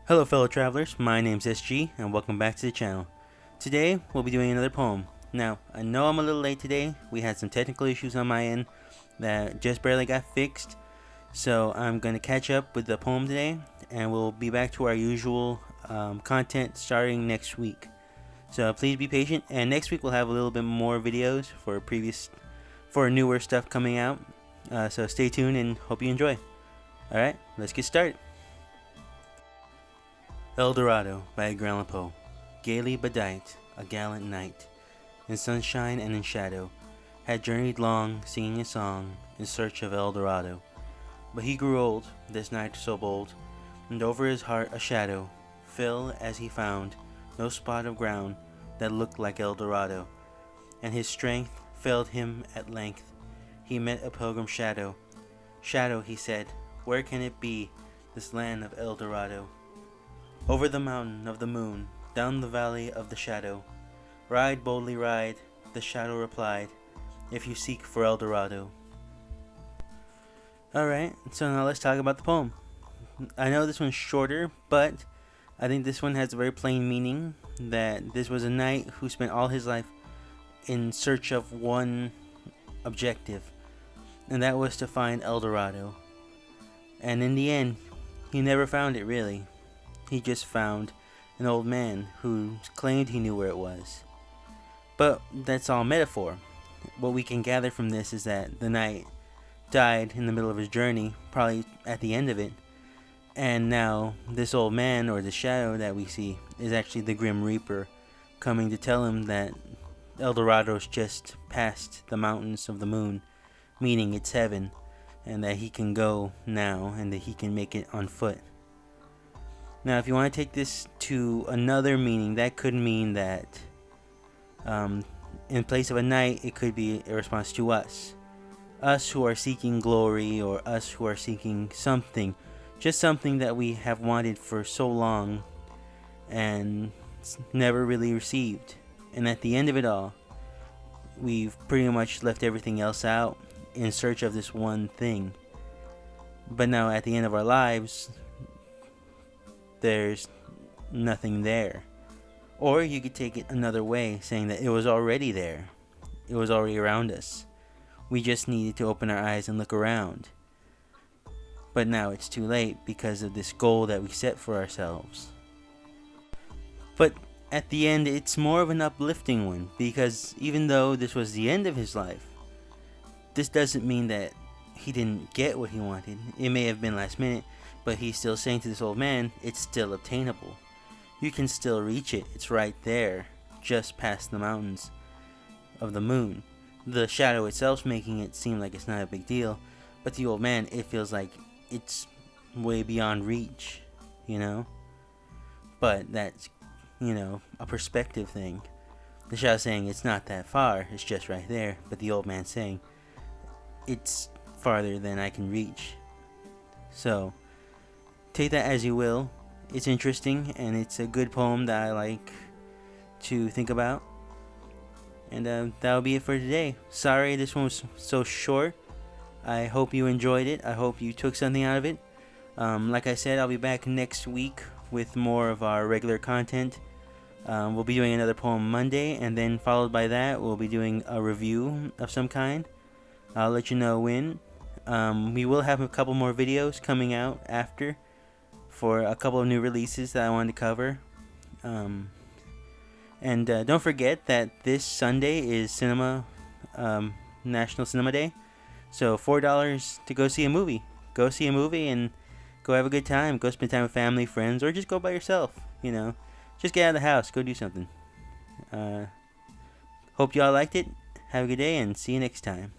Hello fellow travelers, my name's SG and welcome back to the channel. Today we'll be doing another poem. Now, I know I'm a little late today. We had some technical issues on my end that just barely got fixed. So I'm going to catch up with the poem today and we'll be back to our usual content starting next week. So please be patient, and next week we'll have a little bit more videos for newer stuff coming out. So stay tuned and hope you enjoy. Alright, let's get started. Eldorado by Edgar Allan Poe. Gaily bedight, a gallant knight, in sunshine and in shadow, had journeyed long, singing a song, in search of Eldorado. But he grew old, this knight so bold, and over his heart a shadow fell as he found no spot of ground that looked like Eldorado. And his strength failed him at length. He met a pilgrim shadow. Shadow, he said, where can it be, this land of Eldorado? Over the mountain of the moon, down the valley of the shadow. Ride, boldly ride, the shadow replied, if you seek for Eldorado. Alright, so now let's talk about the poem. I know this one's shorter, but I think this one has a very plain meaning, that this was a knight who spent all his life in search of one objective, and that was to find Eldorado. And in the end, he never found it really. He just found an old man who claimed he knew where it was. But that's all metaphor. What we can gather from this is that the knight died in the middle of his journey, probably at the end of it. And now this old man, or the shadow that we see, is actually the Grim Reaper, coming to tell him that Eldorado's just past the mountains of the moon, meaning it's heaven, and that he can go now, and that he can make it on foot. Now, if you want to take this to another meaning, that could mean that in place of a knight, it could be a response to us. Us who are seeking glory, or us who are seeking something. Just something that we have wanted for so long and never really received. And at the end of it all, we've pretty much left everything else out in search of this one thing. But now at the end of our lives, there's nothing there. Or you could take it another way, saying that it was already there. It was already around us. We just needed to open our eyes and look around. But now it's too late because of this goal that we set for ourselves. But at the end, it's more of an uplifting one, because even though this was the end of his life, this doesn't mean that he didn't get what he wanted. It may have been last minute, but he's still saying to this old man, it's still obtainable. You can still reach it. It's right there, just past the mountains of the moon. The shadow itself's making it seem like it's not a big deal, but the old man, it feels like it's way beyond reach, you know? But that's, a perspective thing. The shadow's saying it's not that far, it's just right there, but the old man's saying it's farther than I can reach. So take that as you will. It's interesting, and it's a good poem that I like to think about. And that'll be it for today. Sorry this one was so short. I hope you enjoyed it. I hope you took something out of it. Like I said, I'll be back next week with more of our regular content. We'll be doing another poem Monday, and then followed by that, we'll be doing a review of some kind. I'll let you know when. We will have a couple more videos coming out after for a couple of new releases that I wanted to cover. And don't forget that this Sunday is National Cinema Day. So $4 to go see a movie. Go see a movie and go have a good time. Go spend time with family, friends, or just go by yourself. Just get out of the house. Go do something. Hope y'all liked it. Have a good day and see you next time.